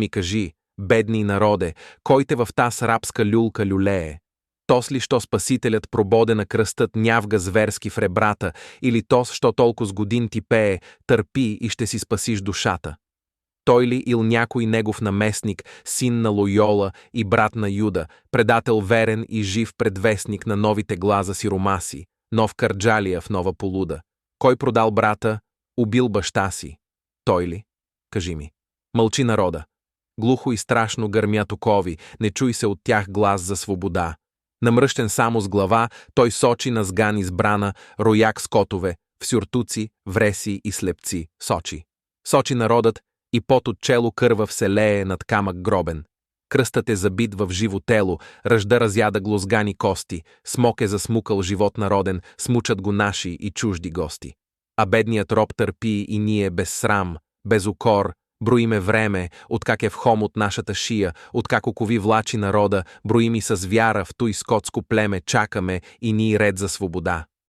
кажи, бедни народе, кой те в таз рабска люлка люлее? Тос ли, що спасителят прободе на кръстът нявга зверски в ребрата, или тос, що толкова с годин ти пее, търпи и ще си спасиш душата? Той ли ил някой негов наместник, син на Лойола и брат на Юда, предател верен и жив предвестник на новите глаза сиромаси, нов Кърджалия в нова полуда? Кой продал брата, убил баща си? Той ли? Кажи ми. Мълчи народа. Глухо и страшно гърмят окови, не чуй се от тях глас за свобода. Намръщен само с глава, той сочи на сган избрана, рояк с котове, в сюртуци, вреси и слепци. Сочи. Сочи народът и пот от чело кърва се лее над камък гробен. Кръстът е забит в живо тело, ръжда разяда глозгани кости, смок е засмукал живот народен, смучат го наши и чужди гости. А бедният роб търпи и ние без срам, без укор, броиме време, откак е в хом от нашата шия, откак окови влачи народа, броими с вяра в той скотско племе, чакаме и ние ред за свобода.